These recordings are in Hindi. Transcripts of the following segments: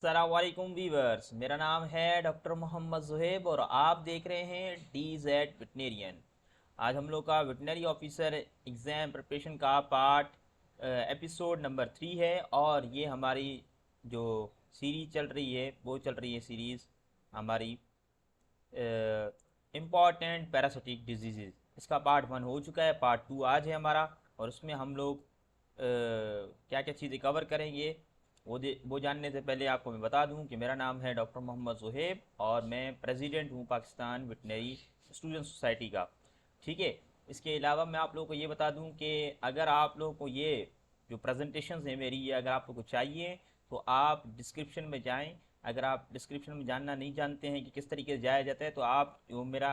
अस्सलामुअलैकुम वीवर्स, मेरा नाम है डॉक्टर मोहम्मद ज़ुहैब और आप देख रहे हैं DZ वेटनेरियन। आज हम लोग का वेटनरी ऑफिसर एग्ज़ाम प्रिपरेशन का पार्ट एपिसोड नंबर 3 है। और ये हमारी जो सीरीज़ चल रही है वो चल रही है सीरीज़ हमारी इम्पॉर्टेंट पैरासिटिक डिजीज़। इसका पार्ट 1 हो चुका है, पार्ट 2 आज है हमारा। और उसमें हम लोग क्या क्या चीज़ें कवर करेंगे वो जानने से पहले आपको मैं बता दूं कि मेरा नाम है डॉक्टर मोहम्मद ज़ुहैब और मैं प्रेसिडेंट हूं पाकिस्तान वेटनरी स्टूडेंट सोसाइटी का। ठीक है। इसके अलावा मैं आप लोगों को ये बता दूं कि अगर आप लोगों को ये जो प्रेजेंटेशंस है मेरी, ये अगर आप लोगों को चाहिए तो आप डिस्क्रिप्शन में जाएं। अगर आप डिस्क्रिप्शन में जानना नहीं जानते हैं कि किस तरीके से जाया जाता है तो आप जो मेरा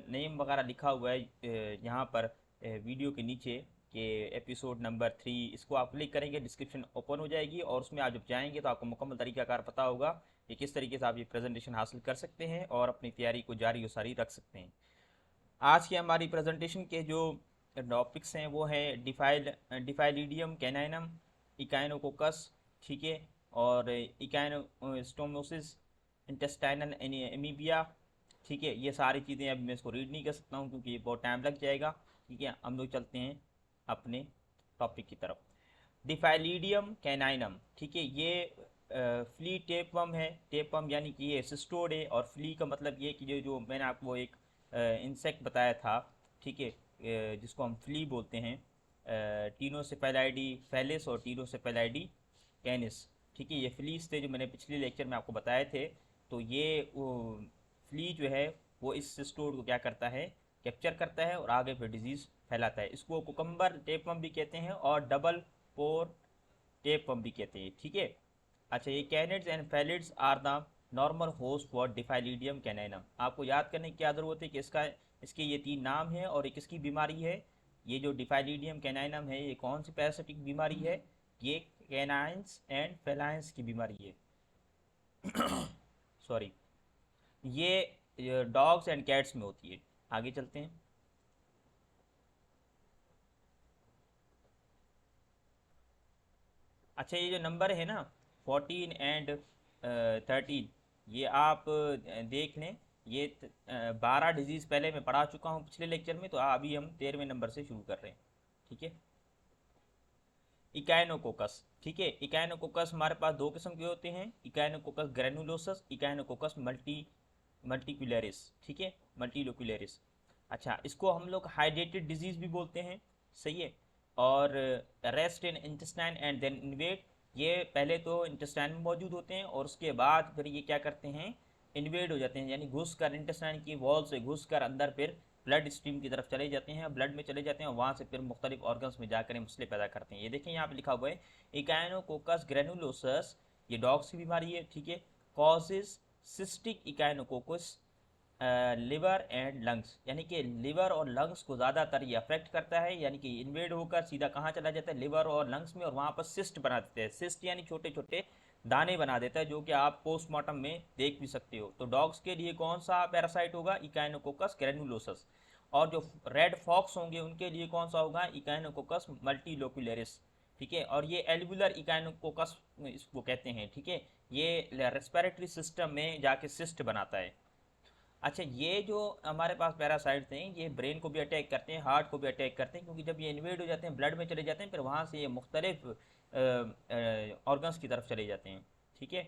नेम वगैरह लिखा हुआ है यहाँ पर वीडियो के नीचे कि एपिसोड नंबर 3, इसको आप क्लिक करेंगे, डिस्क्रिप्शन ओपन हो जाएगी और उसमें आप जब जाएंगे तो आपको मुकम्मल तरीकाकार पता होगा कि किस तरीके से आप ये प्रेजेंटेशन हासिल कर सकते हैं और अपनी तैयारी को जारी और सारी रख सकते हैं। आज की हमारी प्रेजेंटेशन के जो टॉपिक्स हैं वो है डिफाइलिडियम कैनाइनम, इकाइनोकोकस, ठीक है, और इकाइनोस्टोमोसिस, इंटेस्टाइनल एमीबिया। ठीक है, ये सारी चीज़ें अब मैं इसको रीड नहीं कर सकता हूँ क्योंकि ये बहुत टाइम लग जाएगा। ठीक है, हम लोग चलते हैं अपने टॉपिक की तरफ। डिफाइलिडियम कैनाइनम, ठीक है, ये फ्ली टेपवर्म है। टेपवर्म यानी कि ये सिस्टोड है और फ्ली का मतलब ये कि जो मैंने आपको एक इंसेक्ट बताया था, ठीक है, जिसको हम फ्ली बोलते हैं, टीनोसेफेलाइडी फेलिस और टीनोसेफेलाइडी कैनिस। ठीक है, ये फ्लीस थे जो मैंने पिछले लेक्चर में आपको बताए थे। तो ये फ्ली जो है वो इस सिस्टोड को क्या करता है, कैप्चर करता है और आगे फिर डिजीज़ फैलाता है। इसको कुकम्बर टेपवर्म भी कहते हैं और डबल पोर टेपवर्म भी कहते हैं। ठीक है। अच्छा, ये canids and felids are the normal host for Dipylidium caninum. आपको याद करने की क्या ज़रूरत है कि इसके ये 3 नाम हैं और ये किसकी बीमारी है। ये जो डिफाइलिडियम कैनाइनम है ये कौन सी पैरासिटिक बीमारी है, ये कैनाइंस एंड फेलाइंस की बीमारी है। सॉरी, ये डॉग्स एंड कैट्स में होती है। आगे चलते हैं। अच्छा, ये जो नंबर है ना 14 एंड 13, ये आप देख लें। ये 12 डिजीज़ पहले मैं पढ़ा चुका हूँ पिछले लेक्चर में, तो अभी हम 13वें नंबर से शुरू कर रहे हैं। ठीक है। इकाइनोकोकस, ठीक है, इकाइनोकोकस हमारे पास दो किस्म के होते हैं, इकाइनोकोकस ग्रेनुलोसस, इकाइनोकोकस मल्टीक्यूलरिस। ठीक है, मल्टीलोक्यूलरिस। अच्छा, इसको हम लोग हाइड्रेटेड डिजीज़ भी बोलते हैं, सही है। और rest in intestine and then invade, ये पहले तो इंटेस्टाइन में मौजूद होते हैं और उसके बाद फिर ये क्या करते हैं, इन्वेड हो जाते हैं, यानी घुस कर इंटेस्टाइन की वॉल से घुस कर अंदर फिर ब्लड स्ट्रीम की तरफ चले जाते हैं, ब्लड में चले जाते हैं और वहाँ से फिर मुख्तलिफ ऑर्गन्स में जाकर मसले पैदा करते हैं। ये देखें यहाँ पे लिखा हुआ है इकाइनोकोकस ग्रेनुलोसस, ये डॉग्स की बीमारी है। ठीक है, causes cystic echinococcus liver and lungs, यानी कि लिवर और लंग्स को ज़्यादातर ये अफेक्ट करता है, यानी कि इन्वेड होकर सीधा कहाँ चला जाता है, लिवर और लंग्स में, और वहाँ पर सिस्ट बना देते हैं। सिस्ट यानी छोटे छोटे दाने बना देता है, जो कि आप पोस्टमार्टम में देख भी सकते हो। तो डॉग्स के लिए कौन सा पैरासाइट होगा, इकाइनोकोकस ग्रेनुलोसस। और जो रेड फॉक्स होंगे उनके लिए कौन सा होगा, इकाइनोकोकस मल्टीलोक्यूलरिस। ठीक है, और ये एल्वुलर इकाइनोकोकस इसको कहते हैं। ठीक है, ये रेस्पिरेटरी सिस्टम में जाके सिस्ट बनाता है। अच्छा, ये जो हमारे पास पैरासाइट्स हैं ये ब्रेन को भी अटैक करते हैं, हार्ट को भी अटैक करते हैं, क्योंकि जब ये इन्वेड हो जाते हैं ब्लड में चले जाते हैं फिर वहाँ से ये मुख्तलिफ ऑर्गन्स की तरफ चले जाते हैं। ठीक है।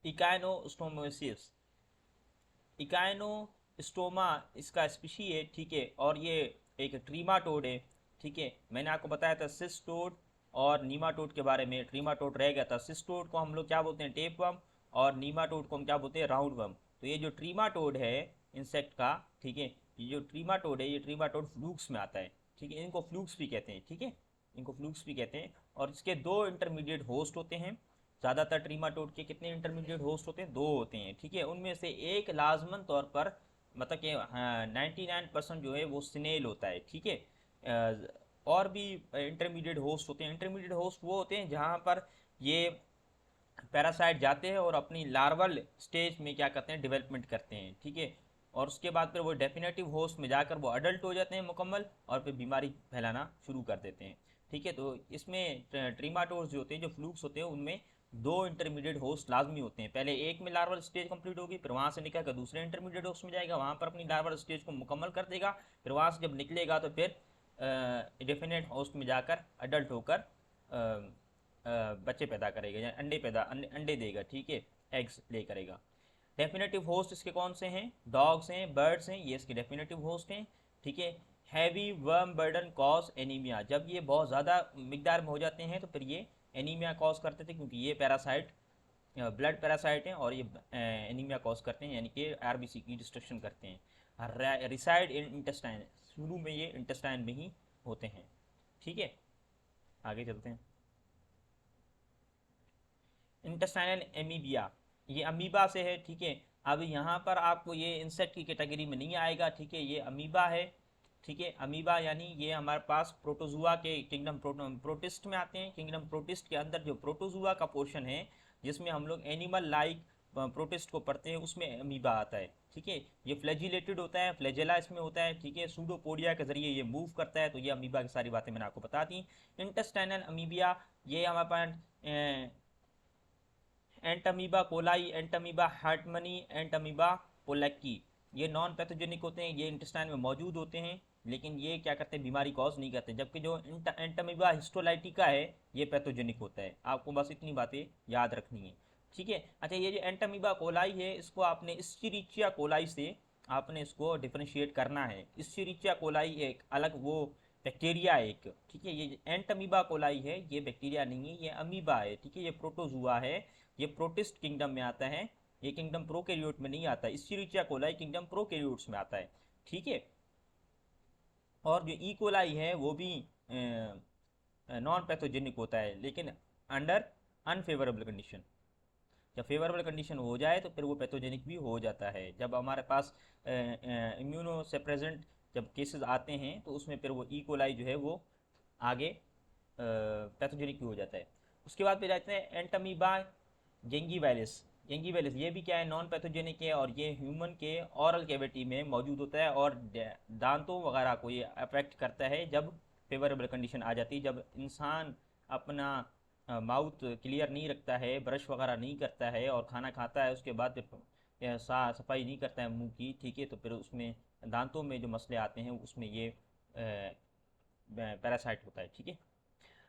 इकाइनोस्टोमोसिस, इकाइनोस्टोमा इसका स्पीशी है। ठीक है, और ये एक ट्रीमाटोड है। ठीक है, मैंने आपको बताया था सिस्टोड और नीमाटोड के बारे में। ट्रीमाटोड रह गया था। सिस्टोड को हम लोग क्या बोलते हैं, टेपवर्म, और नीमाटोड को हम क्या बोलते हैं, राउंडवर्म। तो ये जो ट्रीमाटोड है इंसेक्ट का, ठीक है, ये जो ट्रीमाटोड है ये ट्रीमाटोड फ्लूक्स में आता है। ठीक है, इनको फ्लूक्स भी कहते हैं। ठीक है, इनको फ्लूक्स भी कहते हैं। और इसके दो इंटरमीडिएट होस्ट होते हैं। ज़्यादातर ट्रीमाटोड के कितने इंटरमीडिएट होस्ट होते हैं, दो होते हैं। ठीक है, उनमें से एक लाजमन तौर पर, मतलब कि 99% जो है वो स्नेल होता है। ठीक है, और भी इंटरमीडिएट होस्ट होते हैं। इंटरमीडिएट होस्ट वो होते हैं जहाँ पर ये पैरासाइट जाते हैं और अपनी लार्वल स्टेज में क्या करते हैं, डेवलपमेंट करते हैं। ठीक है, और उसके बाद फिर वो डेफिनेटिव होस्ट में जाकर वो अडल्ट हो जाते हैं मुकम्मल, और फिर बीमारी फैलाना शुरू कर देते हैं। ठीक है, तो इसमें ट्रीमाटोड्स जो होते हैं, जो फ्लूक्स होते हैं, उनमें दो इंटरमीडिएट होस्ट लाजमी होते हैं। पहले एक में लार्वल स्टेज कंप्लीट होगी, फिर वहाँ से निकल कर दूसरे इंटरमीडिएट होस्ट में जाएगा, वहाँ पर अपनी लार्वल स्टेज को मुकम्मल कर देगा, फिर वहाँ से जब निकलेगा तो फिर डेफिनेट होस्ट में जाकर अडल्ट होकर बच्चे पैदा करेगा, या अंडे देगा। ठीक है, एग्स ले करेगा। डेफिनेटिव होस्ट इसके कौन से हैं? डॉग्स हैं, बर्ड्स हैं, ये इसके डेफिनेटिव होस्ट हैं। ठीक है, heavy worm burden cause anaemia, जब ये बहुत ज़्यादा मिकदार में हो जाते हैं तो फिर ये एनीमिया कॉज करते थे, क्योंकि ये पैरासाइट ब्लड पैरासाइट हैं और ये एनीमिया कॉज करते हैं, यानी कि आरबीसी की डिस्ट्रक्शन करते हैं। रिसाइड इन इंटेस्टाइन, शुरू में ये इंटेस्टाइन में ही होते हैं। ठीक है, आगे चलते हैं। इंटेस्टाइनल एमीबिया, ये अमीबा से है। ठीक है, अब यहाँ पर आपको ये इंसेक्ट की कैटेगरी में नहीं आएगा। ठीक है, ये अमीबा है। ठीक है, अमीबा यानी ये हमारे पास प्रोटोजुआ के किंगडम प्रोटिस्ट में आते हैं। किंगडम प्रोटिस्ट के अंदर जो प्रोटोजुआ का पोर्शन है, जिसमें हम लोग एनिमल लाइक प्रोटिस्ट को पढ़ते हैं, उसमें अमीबा आता है। ठीक है, ये फ्लैजिलेटेड होता है, फ्लैजेला इसमें होता है। ठीक है, सूडोपोडिया के जरिए ये मूव करता है, तो ये अमीबा की सारी बातें मैंने आपको बता दी। इंटेस्टाइनल अमीबिया, ये हमारे पास एंटमीबा कोलाई, एंटमीबा हार्टमनी, एंटमीबा पोलैकी, ये नॉन पैथोजेनिक होते हैं, ये इंटेस्टाइन में मौजूद होते हैं, लेकिन ये क्या करते हैं, बीमारी कॉज नहीं करते। जबकि जो एंटमीबा हिस्टोलाइटिका है, ये पैथोजेनिक होता है। आपको बस इतनी बातें याद रखनी है। ठीक है, अच्छा, ये जो एंटमीबा कोलाई है, इसको आपने इस्चीरिचिया कोलाई से आपने इसको डिफ्रेंशिएट करना है। इस्चीरिचिया कोलाई एक अलग वो बैक्टीरिया है एक। ठीक है, ये एंटमीबा कोलाई है, ये बैक्टीरिया नहीं है, ये अमीबा है। ठीक है, ये प्रोटोजुआ है, ये प्रोटिस्ट किंगडम में आता है, ये किंगडम प्रोकैरियोट में नहीं आता। इस्चीरिचिया कोलाई किंगडम प्रोकैरियोट्स में आता है। ठीक है, और जो ई कोलाई है वो भी नॉन पैथोजेनिक होता है, लेकिन अंडर अनफेवरेबल कंडीशन। जब फेवरेबल कंडीशन हो जाए तो फिर वो पैथोजेनिक भी हो जाता है। जब हमारे पास इम्यूनो सेप्रेजेंट जब केसेस आते हैं, तो उसमें फिर वो ई कोलाई जो है वो आगे पैथोजेनिक भी हो जाता है। उसके बाद फिर आते हैं एंटमीबा जेंगीवालिस। जेंगीवालिस ये भी क्या है, नॉन पैथोजेनिक है, और ये ह्यूमन के ऑरल कैविटी में मौजूद होता है, और दांतों वगैरह को ये अफेक्ट करता है जब फेवरेबल कंडीशन आ जाती है। जब इंसान अपना माउथ क्लियर नहीं रखता है, ब्रश वगैरह नहीं करता है, और खाना खाता है, उसके बाद सफाई नहीं करता है मुंह की। ठीक है, तो फिर उसमें दांतों में जो मसले आते हैं, उसमें ये पैरासाइट होता है। ठीक है,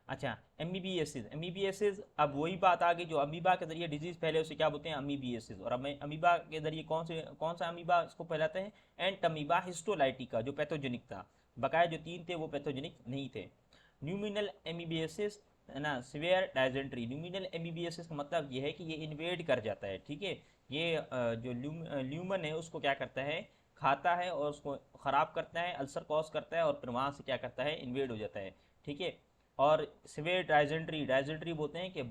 अच्छा, एमीबिएसिस। एमीबिएसिस, अब वही बात आ गई, जो अमीबा के जरिए डिजीज फैले उसे क्या बोलते हैं, अमीबिएसिस। और अब अमीबा के जरिए कौन सा अमीबा इसको फैलाते हैं, एंटमीबा हिस्टोलाइटिका, जो पैथोजेनिक था। बकाया जो तीन थे वो पैथोजेनिक नहीं थे। न्यूमिनल एमीबिएसिस है ना, सिवियर डायजेंट्री। न्यूमिनल एमीबिएसिस का मतलब ये है कि ये इन्वेड कर जाता है। ठीक है, ये जो ल्यूमन है उसको क्या करता है, खाता है और उसको ख़राब करता है, अल्सर कॉज करता है, और फिर वहाँ से क्या करता है, इन्वेड हो जाता है। ठीक है, और सिवियर डायजेंट्री, डायजेंट्री बोलते हैं कि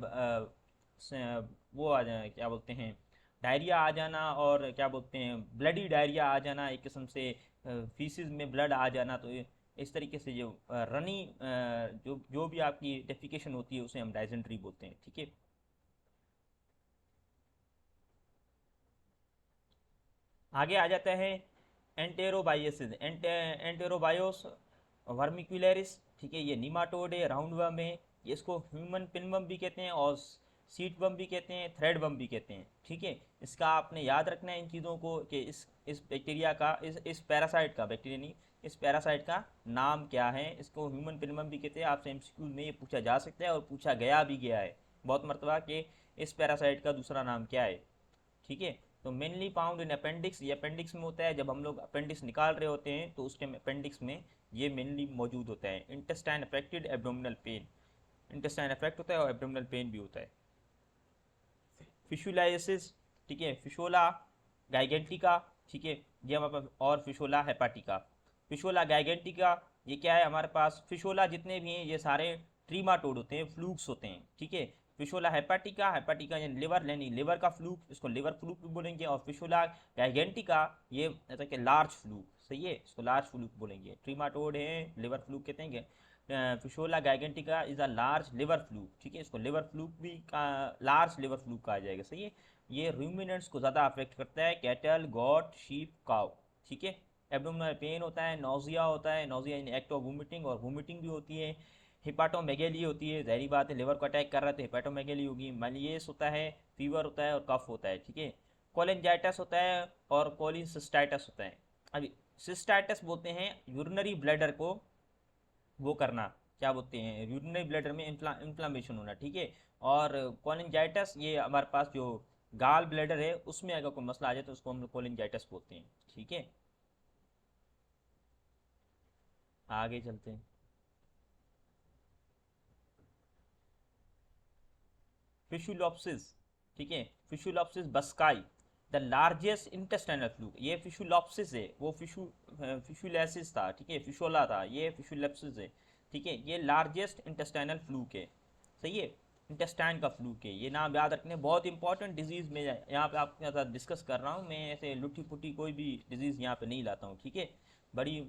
वो आ जाए, क्या बोलते हैं, डायरिया आ जाना, और क्या बोलते हैं, ब्लडी डायरिया आ जाना, एक किस्म से फीसिस में ब्लड आ जाना। तो इस तरीके से जो रनी जो भी आपकी डेफिकेशन होती है, उसे हम डायजेंट्री बोलते हैं। ठीक है, आगे आ जाता है एंटेरोबाइसिस। एंटेरोबायोस वर्मिकुलरिस। ठीक है, ये निमाटोड है, राउंड वर्म है, ये इसको ह्यूमन पिनवर्म भी कहते हैं, और सीट वर्म भी कहते हैं, थ्रेड वर्म भी कहते हैं। ठीक है, इसका आपने याद रखना है इन चीज़ों को, कि इस बैक्टीरिया का, इस पैरासाइट का, बैक्टीरिया नहीं, इस पैरासाइट का नाम क्या है। इसको ह्यूमन पिनवर्म भी कहते हैं। आपसे एमसीक्यू में ये पूछा जा सकता है, और पूछा गया भी गया है बहुत मरतबा, कि इस पैरासाइट का दूसरा नाम क्या है। ठीक है, तो मेनली फाउंड इन अपेंडिक्स, ये अपेंडिक्स में होता है। जब हम लोग अपेंडिक्स निकाल रहे होते हैं, तो उसके अपेंडिक्स में ये मेनली मौजूद होता है। Intestine affected, abdominal pain, intestine affect होता है और एब्डोमिनल पेन भी होता है। फिशुलाइसिस, ठीक है, फिशोला गाइगेंटिका। ठीक है, ये हमारे पास, और फिशोला हेपाटिका। फिशोला गाइगेंटिका, ये क्या है हमारे पास, फिशोला जितने भी हैं ये सारे ट्रीमाटोड होते हैं, फ्लूक्स होते हैं। ठीक है, फिशोला हेपाटिका, हेपाटिका यानी लिवर, यानी लिवर का फ्लूक, इसको लिवर फ्लूक भी बोलेंगे। और फिशोला गाइगेंटिका, ये मतलब कि लार्ज फ्लूक, सही है, इसको लार्ज फ्लूक बोलेंगे। ट्रीमाटोड है, लिवर फ्लूक कहते हैं। Fasciola gigantica is a large liver fluke. ठीक है, इसको लिवर फ्लूक भी लार्ज लिवर फ्लूक कहा जाएगा, सही है। ये रूमिनेंट्स को ज़्यादा अफेक्ट करता है, कैटल, गॉट, शीप, काउ, ठीक है। एब्डोमिनल पेन होता है, नोजिया होता है, nausea in act of vomiting, और वोमिटिंग भी होती है। हिपाटोमेगेली होती है, जहरी बात है, लिवर को अटैक कर रहा है तो हिपाटोमेगेली होगी। मलिएस होता है, फीवर होता है और कफ होता है, ठीक है। कोलेंजाइटिस होता है और कोलिसिस्टाइटिस होता है। अभी सिस्टाइटिस बोलते हैं यूरिनरी ब्लैडर को वो करना, क्या बोलते हैं, यूरिनरी ब्लैडर में इन्फ्लामेशन होना, ठीक है। और कोलिंजाइटिस ये हमारे पास जो गाल ब्लैडर है उसमें अगर कोई मसला आ जाए तो उसको हम लोग कोलिंजाइटिस बोलते हैं, ठीक है। आगे चलते हैं। फिशुलॉप्सिस, ठीक है, फिशुलॉप्सिस बस्काई, द लार्जेस्ट इंटेस्टाइनल फ्लूक। ये फिशुलॉप्सिस है, वो फिशुलैसिस था, ठीक है, फिशोला था, ये फिशुलॉप्सिस है, ठीक है। ये लार्जेस्ट इंटेस्टाइनल फ्लूक है, सही है, इंटेस्टाइन का फ्लूक है। ये नाम याद रखने, बहुत इंपॉर्टेंट डिजीज़ में यहाँ पे आपके साथ डिस्कस कर रहा हूँ मैं, ऐसे लुटी पुटी कोई भी डिजीज़ यहाँ पे नहीं लाता हूँ, ठीक है। बड़ी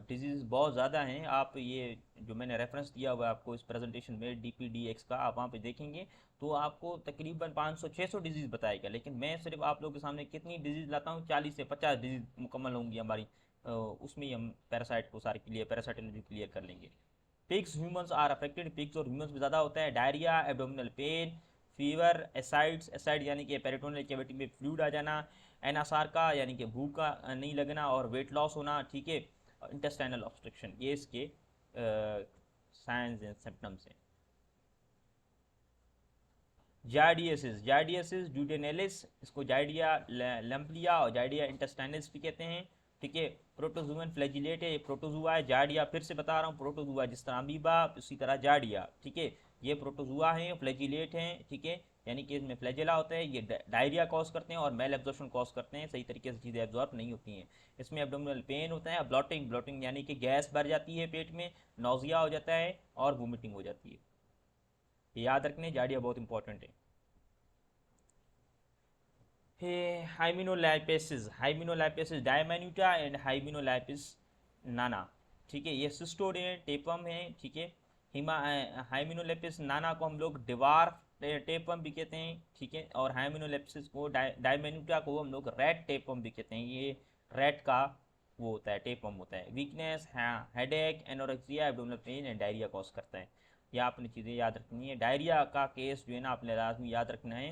डिजीज़ बहुत ज़्यादा हैं, आप ये जो मैंने रेफरेंस दिया हुआ है आपको इस प्रेजेंटेशन में DPDX का, आप वहाँ पे देखेंगे तो आपको तकरीबन 500-600 डिजीज़ बताएगा। लेकिन मैं सिर्फ आप लोगों के सामने कितनी डिजीज़ लाता हूँ, 40 से 50 डिजीज़ मुकम्मल होंगी हमारी, उसमें ही हम पैरासाइट को सारे क्लियर, पैरासाइटोलॉजी क्लियर कर लेंगे। Pigs humans are affected, pigs और ह्यूमंस में ज़्यादा होता है। Diarrhoea, abdominal pain, fever, ascites, ascites यानी कि पेरिटोनियल कैविटी में फ्लूइड आ जाना, एनासार्का यानी कि भूख का नहीं लगना और वेट लॉस होना, ठीक है। इंटेस्टाइनल ऑब्स्ट्रक्शन, ये इसके साइंस एंड सिम्टम्स हैं। जार्डियसिस, जार्डियसिस ड्यूडेनेलिस, इसको जाइडिया लैम्पलिया और जाइडिया इंटेस्टाइनस भी कहते हैं, ठीक है। प्रोटोजुअन फ्लैजिलेट है, ये प्रोटोजुआ है। जार्डिया फिर से बता रहा हूँ, प्रोटोजुआ जिस तरह अमीबा उसी तरह जार्डिया, ठीक है। ये प्रोटोजुआ हैं, फ्लैजिलेट हैं, ठीक है, यानी कि इसमें फ्लैजिला होता है। ये डायरिया कॉज करते हैं और मेल एब्जॉर्प्शन कॉज करते हैं, सही तरीके से चीज़ें एब्जॉर्ब नहीं होती हैं। इसमें एब्डोमिनल पेन होता है, ब्लॉटिंग, ब्लॉटिंग यानी कि गैस भर जाती है पेट में, नौजिया हो जाता है और वोमिटिंग हो जाती है। ये याद रखने, जार्डिया बहुत इंपॉर्टेंट है। हाइमिनोलाइपेसिस, हाइमिनोलाइपेसिस डायमिन्यूटा एंड हाइमिनोलाइपिस नाना, ठीक है। ये सिस्टोड है, टेपम है, ठीक है। हिमा हाइमिनोलेपिस नाना को हम लोग डिवार्फ टेपम भी कहते हैं, ठीक है। और हाइमिनोलेपिस को डायमिन्यूटा को हम लोग रेड टेपम भी कहते हैं। ये रेड का वो होता है, टेपम होता है। Weakness, headache, anorexia, abdominal pain and diarrhoea cause करता है। ये आपने चीज़ें याद रखनी है। डायरिया का केस जो है ना आपने लाजमी याद रखना है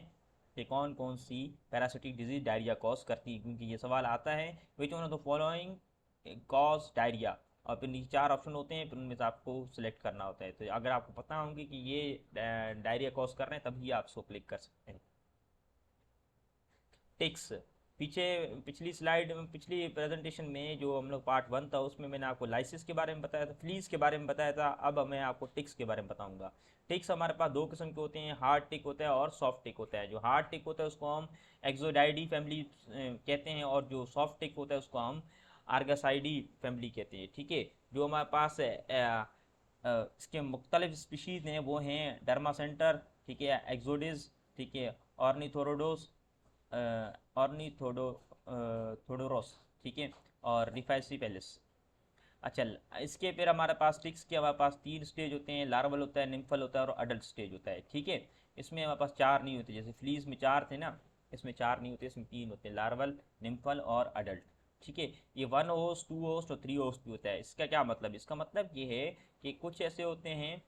कि कौन कौन सी पैरासिटिक डिजीज डायरिया कॉज करती है, क्योंकि ये सवाल आता है which one of the following cause diarrhoea, और फिर नीचे 4 ऑप्शन होते हैं, फिर उनमें से आपको सिलेक्ट करना होता है। तो अगर आपको पता होंगे कि ये डायरिया कॉज कर रहे हैं तभी आप इसको क्लिक कर सकते हैं। टिक्स, पीछे पिछली स्लाइड में, पिछली प्रेजेंटेशन में जो हम लोग पार्ट 1 था उसमें मैंने आपको लाइसिस के बारे में बताया था, फ्लीज के बारे में बताया था। अब मैं आपको टिक्स के बारे में बताऊंगा। टिक्स हमारे पास 2 किस्म के होते हैं, हार्ड टिक होता है और सॉफ्ट टिक होता है। जो हार्ड टिक होता है उसको हम एक्सोडाइडी फैमिली कहते हैं, और जो सॉफ्ट टिक होता है उसको हम आर्गासाइडी फैमिली कहते हैं, ठीक है। जो हमारे पास इसके मुख्तलिफ स्पीशीज़ हैं वो हैं डर्मा सेंटर, ठीक है, एक्सोडिस, ठीक है, ऑर्निथोरोडोस, ऑर्निथोडो थोडोरस, ठीक है, और रिफाइसी पेलिस। अच्छा, इसके फिर हमारे पास टिक्स के हमारे पास 3 स्टेज होते हैं, लार्वल होता है, निम्फल होता है और अडल्ट स्टेज होता है, ठीक है। इसमें हमारे पास 4 नहीं होते, जैसे फ्लीज में 4 थे ना, इसमें 4 नहीं होते, इसमें 3 होते हैं, लार्वल, निम्फल और अडल्ट, ठीक है। ये 1 होस्ट, 2 होस्ट और 3 होस्ट भी होता है। इसका क्या मतलब, इसका मतलब ये है कि कुछ ऐसे होते हैं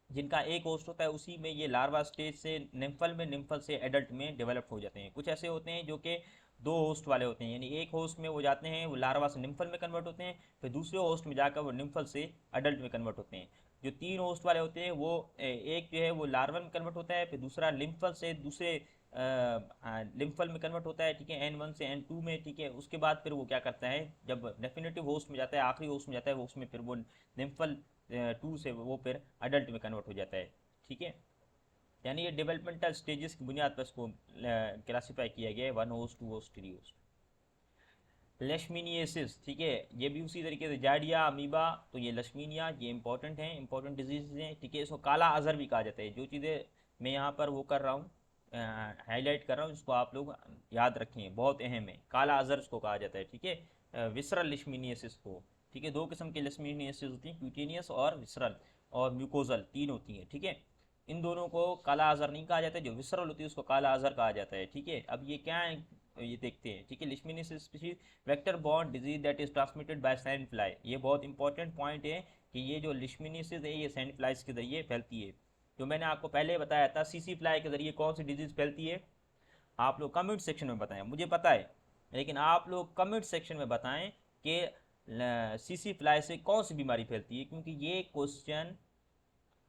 जिनका एक होस्ट होता है, उसी में ये लार्वा स्टेज से निम्फल में, निम्फल से एडल्ट में डेवलप हो जाते हैं। कुछ ऐसे होते हैं जो कि 2 होस्ट वाले होते हैं, यानी एक होस्ट में वो जाते हैं, वो लार्वा से निम्फल में कन्वर्ट होते हैं, फिर दूसरे होस्ट में जाकर वो निम्फल से अडल्ट में कन्वर्ट होते हैं। जो 3 होस्ट वाले होते हैं वो एक जो है वो लार्वा में कन्वर्ट होता है, फिर दूसरा लिम्फल से दूसरे लिम्फल में कन्वर्ट होता है, ठीक है, N1 से N2 में, ठीक है। उसके बाद फिर वो क्या करता है, जब डेफिनेटिव होस्ट में जाता है, आखिरी होस्ट में जाता है, वो उसमें फिर वो लिम्फल 2 से वो फिर अडल्ट में कन्वर्ट हो जाता है, ठीक है। यानी ये डेवलपमेंटल स्टेजेस की बुनियाद पर इसको क्लासीफाई किया गया है, 1 होस्ट, 2 होस्ट, 3 होस्ट। लेशमीनियसिस, ठीक है, ये भी उसी तरीके से जार्डिया, अमीबा, तो ये लश्मीनिया, ये इंपॉर्टेंट हैं, इंपॉर्टेंट डिजीज हैं, ठीक है। इसको काला अजहर भी कहा जाता है। जो चीज़ें मैं यहाँ पर वो कर रहा हूँ, हाईलाइट कर रहा हूँ, इसको आप लोग याद रखें, बहुत अहम है। काला अजहर इसको कहा जाता है, ठीक है, विसरल लिशमीनियसिस को, ठीक है। 2 किस्म की लिशमीनियसिस होती हैं, क्यूटेनियस और विसरल, और म्यूकोजल 3 होती हैं, ठीक है। इन दोनों को काला आज़र नहीं कहा जाता है, जो विसरल होती है उसको काला आज़र कहा जाता है। ठीक है, अब ये क्या है, ये देखते हैं। ठीक है, leishmaniasis species vector borne disease that is transmitted by sand fly. ये बहुत इंपॉर्टेंट पॉइंट है कि ये जो लिशमिनियासिस है ये सैंड फ्लाइज के जरिए फैलती है। जो मैंने आपको पहले बताया था सीसी फ्लाई के जरिए कौन सी डिजीज फैलती है, आप लोग कमेंट सेक्शन में बताएं। मुझे पता है, लेकिन आप लोग कमेंट सेक्शन में बताएं कि सीसी फ्लाई से कौन सी बीमारी फैलती है, क्योंकि ये क्वेश्चन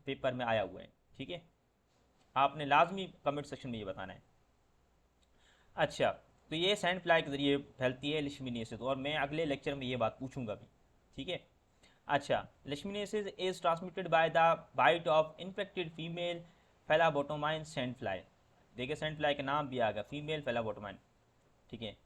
पेपर में आया हुआ है। ठीक है, आपने लाजमी कमेंट सेक्शन में ये बताना है। अच्छा, तो ये सैंड फ्लाई के ज़रिए फैलती है लिशमिनियासिस, और मैं अगले लेक्चर में ये बात पूछूंगा भी। ठीक है। अच्छा, leishmaniasis is transmitted by the bite of infected female phlebotomine sand fly. देखिए सैंड फ्लाई का नाम भी आ गया, फीमेल फेलाबोटोमाइन। ठीक है,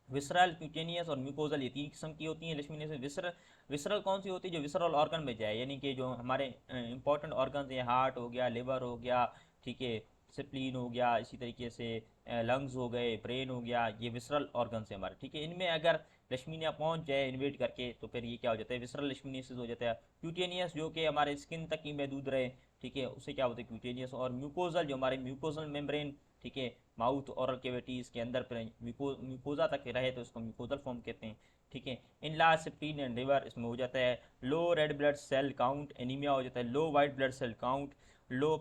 विसरल, क्यूटेनियस और म्यूकोजल, ये तीन किस्म की होती हैं लिशमिनियासिस। विसरल, विसरल कौन सी होती है, जो विसरल ऑर्गन में जाए, यानी कि जो हमारे इंपॉर्टेंट ऑर्गन हैं, हार्ट हो गया, लिवर हो गया, ठीक है, स्प्लीन हो गया, इसी तरीके से लंग्स हो गए, ब्रेन हो गया, ये विसरल ऑर्गन है हमारे। ठीक है, इनमें अगर लिशमीनिया पहुंच जाए इन्वेट करके तो फिर ये क्या हो जाता है, विसरल लिशमीनियासिस हो जाता है। क्यूटेनियस जो कि हमारे स्किन तक ही महदूद रहे, ठीक है, उसे क्या होता है क्यूटेनियस। और म्यूकोजल जो हमारे म्यूकोजल मेम्ब्रेन, ठीक है, माउथ ओरल कैविटीज़ के अंदर म्यूकोजा तक रहे तो उसको म्यूकोजल फॉर्म कहते हैं। ठीक है, enlarged spleen and liver इसमें हो जाता है low red blood cell count, anaemia हो जाता है, low white blood cell count, low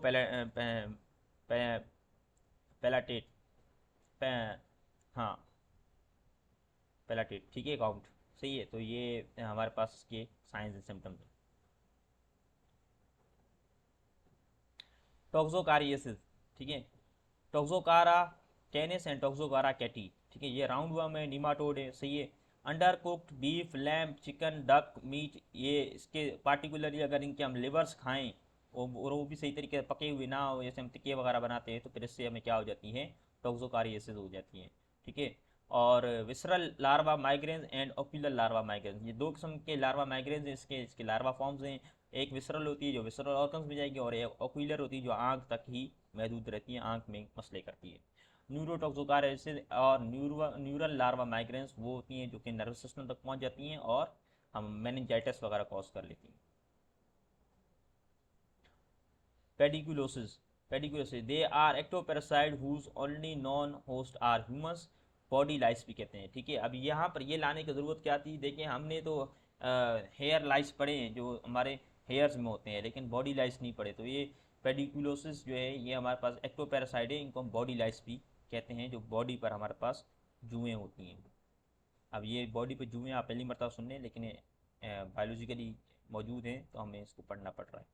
platelet, हाँ पेलाटेट, ठीक है, काउंट सही है। तो ये हमारे पास इसके साइंस एंड सिम्टम्स हैं। टॉक्सोकारियोसिस, ठीक है, टॉक्सोकारा कैनिस एंड टॉक्सोकारा कैटी, ठीक है, ये राउंड वर्म है, निमाटोड है, सही है। Undercooked beef, lamb, chicken, duck meat, ये इसके पार्टिकुलरली अगर इनके हम लिवर्स खाएं और वो भी सही तरीके से पके हुए ना हो, जैसे हम टिक्के वगैरह बनाते हैं, तो फिर इससे हमें क्या हो जाती है, टॉक्सोकारियोसिस हो जाती है। ठीक है, और visceral larva migraines and ocular larva migraines, ये दो किस्म के लार्वा माइग्रेन्स हैं, इसके इसके लार्वा फॉर्म्स हैं। एक विसरल होती है जो विसरल ऑर्गन्स में जाएगी, और एक ओक्यूलर होती है जो आँख तक ही महदूद रहती है, आँख में मसले करती है। न्यूरोटॉक्सोकारियोसिस और न्यूरल लार्वा माइग्रेन्स वो होती हैं जो कि नर्वस सिस्टम तक पहुंच जाती हैं और हम मेनिंजाइटिस वगैरह कॉज कर लेती हैं। Pediculosis, pediculosis they are ectoparasite whose only known host are humans, body lice भी कहते हैं। ठीक है, अब यहाँ पर ये लाने की ज़रूरत क्या थी, देखिए हमने तो हेयर लाइस पढ़े हैं जो हमारे हेयर्स में होते हैं, लेकिन बॉडी लाइस नहीं पढ़े। तो ये पेडिकुलोसिस जो है ये हमारे पास एक्टोपैरासाइट है, इनको हम बॉडी लाइस भी कहते हैं, जो बॉडी पर हमारे पास जुएँ होती हैं। अब ये बॉडी पर जुएँ आप पहली मरतबा सुन रहे हैं, लेकिन बायोलॉजिकली मौजूद हैं, तो हमें इसको पढ़ना पड़ रहा है।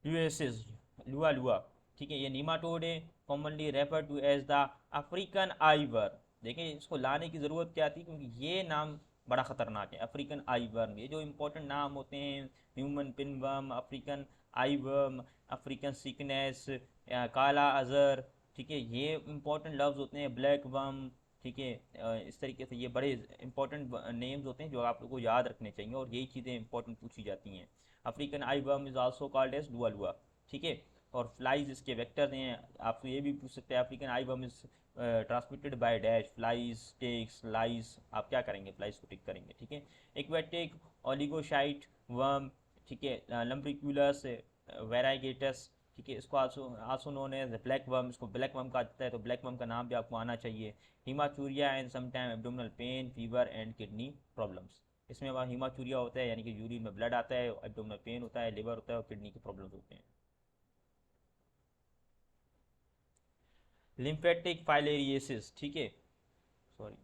यूएसएस, लुआ लुआ, ठीक है, ये नीमाटोड है, commonly refer to as the African eyeworm. देखिए इसको लाने की ज़रूरत क्या थी, क्योंकि ये नाम बड़ा ख़तरनाक है, अफ्रीकन आईवर्म। ये जो इंपॉर्टेंट नाम होते हैं, human pinworm, African eyeworm, African sickness, kala azar, ठीक है, ये इंपॉर्टेंट लफ्ज़ होते हैं, ब्लैक वर्म, ठीक है, इस तरीके से ये बड़े इंपॉर्टेंट नेम्स होते हैं जो आप लोगों को याद रखने चाहिए, और यही चीज़ें इंपॉर्टेंट पूछी जाती हैं। African eye worm is also called as Loa loa, ठीक है, और फ्लाइज इसके वेक्टर हैं। आप ये भी पूछ सकते हैं African eye worm is transmitted by dash flies, ticks, lice, आप क्या करेंगे, फ्लाइज को टिक करेंगे। ठीक है, एक्वेटिक ओलिगोशाइट वर्म, ठीक है, लम्ब्रिक्यूलस वेराइगेटस, ठीक है, इसको also known as black worm, इसको ब्लैक वर्म कहा जाता है, तो ब्लैक वर्म का नाम भी आपको आना चाहिए। Haematuria and sometime abdominal pain, fever and kidney problems, इसमें वहाँ हीमाचूरिया होता है, यानी कि यूरिन में ब्लड आता है, एब्डोमिनल पेन होता है, लिवर होता है, और किडनी के प्रॉब्लम्स होते हैं। लिम्फेटिक फाइलेरिएसिस, ठीक है, सॉरी,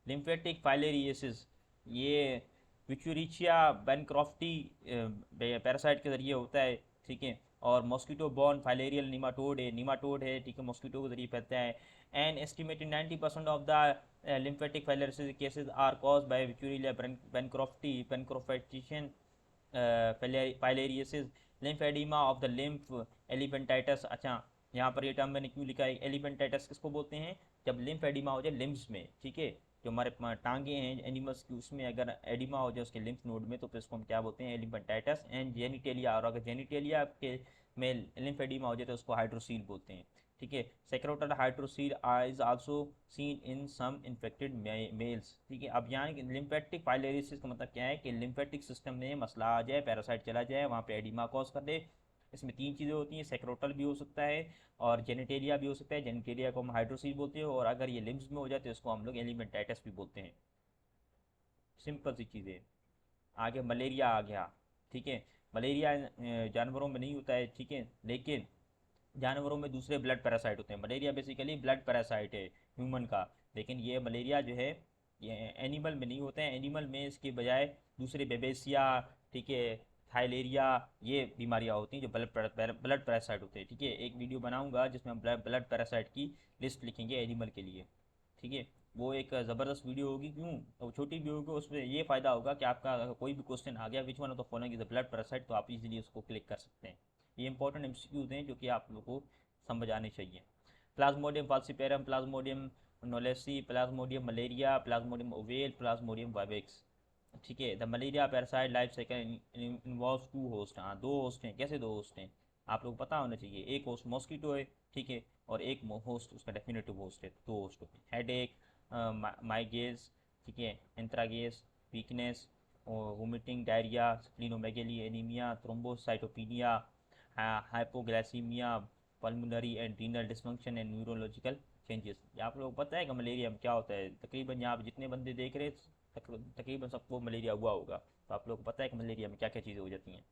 लिम्फेटिक फाइलेरिएसिस, ये विचुरिचिया बैनक्रॉफ्टी पैरासाइट के ज़रिए होता है। ठीक है, और मॉस्किटो बॉर्न फाइलेरियल निमाटोड है, ठीक है, मॉस्किटो के ज़रिए फैलता है। And estimated 90% of the lymphatic filariasis cases are caused by Wichurilla bancroftition, filariasis, lymphedema of the lymph, elephantitis। अच्छा, यहाँ पर ये टर्म मैंने क्यों लिखा है, एलिफेंटाइटिस किसको बोलते हैं, जब लिम्फ एडिमा हो जाए लिम्फ्स में, ठीक है, जो हमारे टांगे हैं एनिमल्स की, उसमें अगर एडिमा हो जाए उसके लिम्फ नोड में, तो फिर इसको हम क्या बोलते हैं, एलिफेंटाइटिस। एंड जेनिटेलिया, और अगर जेनिटेलिया के में लिम्फ एडिमा हो जाए तो उसको हाइड्रोसील बोलते हैं। ठीक है। Scrotal hydrocele is also seen in some infected males, ठीक है। अब यहाँ लिम्फेटिक फाइलेरिसिस का मतलब क्या है कि लिम्फेटिक सिस्टम में मसला आ जाए, पैरासाइट चला जाए, वहाँ पे एडिमा कॉज कर दे। इसमें तीन चीज़ें होती हैं, सेक्रोटल भी हो सकता है और जेनिटेलिया भी हो सकता है। जेनिटेलिया को हम हाइड्रोसील बोलते हैं, और अगर ये लिम्स में हो जाए तो इसको हम लोग एलिमेंटाइटिस भी बोलते हैं। सिंपल सी चीज़ें। आगे मलेरिया आ गया, ठीक है। मलेरिया जानवरों में नहीं होता है, ठीक है, लेकिन जानवरों में दूसरे ब्लड पैरासाइट होते हैं। मलेरिया बेसिकली ब्लड पैरासाइट है ह्यूमन का, लेकिन ये मलेरिया जो है ये एनिमल में नहीं होते हैं। एनिमल में इसके बजाय दूसरे बेबेसिया, ठीक है, थाइलेरिया, ये बीमारियां होती हैं जो ब्लड पैरासाइट होते हैं, ठीक है। एक वीडियो बनाऊंगा जिसमें हम ब्लड पैरासाइट की लिस्ट लिखेंगे एनिमल के लिए, ठीक है। वो एक ज़बरदस्त वीडियो होगी, क्यों वो छोटी भी होगी, उसमें ये फ़ायदा होगा कि आपका अगर कोई भी क्वेश्चन आ गया which one of the following is the blood parasite, तो आप इजीली उसको क्लिक कर सकते हैं। ये इंपॉर्टेंट एमसीक्यूज हैं जो कि आप लोगों को समझ आने चाहिए। Plasmodium falciparum, Plasmodium knowlesi, Plasmodium malariae, Plasmodium ovale, Plasmodium vivax, ठीक है। The malaria parasite life cycle involves two host, हाँ दो होस्ट हैं। कैसे दो होस्ट हैं आप लोग को पता होना चाहिए। एक होस्ट मॉस्किटो है, ठीक है, और एक होस्ट उसका डेफिनेटिव होस्ट है। दो होस्ट होते हैं। हेड एक, माइगेज, ठीक है, arthralgias, weakness, vomiting, diarrhoea, splenomegaly, anaemia, thrombocytopenia, hypoglycaemia, pulmonary and renal dysfunction and neurological changes. ये आप लोगों को पता है कि मलेरिया में क्या होता है? तकरीबन यहाँ पे जितने बंदे देख रहे हैं तकरीबन सबको मलेरिया हुआ होगा, तो आप लोगों को पता है कि मलेरिया में क्या क्या चीज़ें हो जाती हैं।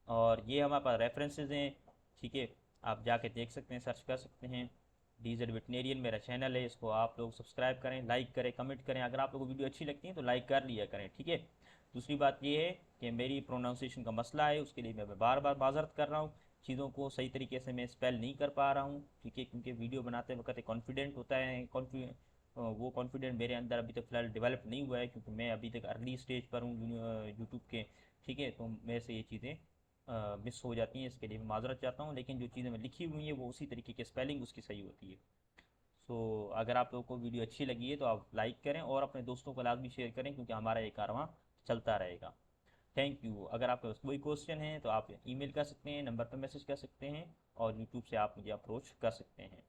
और ये हमारे पास रेफरेंसेस हैं, ठीक है, आप जाके देख सकते हैं, सर्च कर सकते हैं। डीजेड वेटनेरियन मेरा चैनल है, इसको आप लोग सब्सक्राइब करें, लाइक करें, कमेंट करें। अगर आप लोगों को वीडियो अच्छी लगती है तो लाइक कर लिया करें, ठीक है। दूसरी बात ये है कि मेरी प्रोनाउंसिएशन का मसला है, उसके लिए मैं बार बार माजरत कर रहा हूँ। चीज़ों को सही तरीके से मैं स्पेल नहीं कर पा रहा हूँ, ठीक है, क्योंकि वीडियो बनाते वक्त एक कॉन्फिडेंट होता है, वो कॉन्फिडेंट मेरे अंदर अभी तक फ़िलहाल डेवलप नहीं हुआ है, क्योंकि मैं अभी तक अर्ली स्टेज पर हूँ यूट्यूब के, ठीक है। तो मेरे से ये चीज़ें मिस हो जाती हैं, इसके लिए मैं माजरत चाहता हूँ। लेकिन जो चीज़ें मैं लिखी हुई हैं वो उसी तरीके की स्पेलिंग उसकी सही होती है। सो अगर आप लोगों को वीडियो अच्छी लगी है तो आप लाइक करें और अपने दोस्तों को लाजमी शेयर करें, क्योंकि हमारा ये कारवां चलता रहेगा। Thank you. अगर आपके पास कोई क्वेश्चन है तो आप ईमेल कर सकते हैं, नंबर पर मैसेज कर सकते हैं, और यूट्यूब से आप मुझे अप्रोच कर सकते हैं।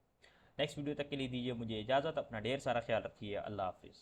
नेक्स्ट वीडियो तक के लिए दीजिए मुझे इजाज़त। अपना ढेर सारा ख्याल रखिए। अल्लाह हाफिज़।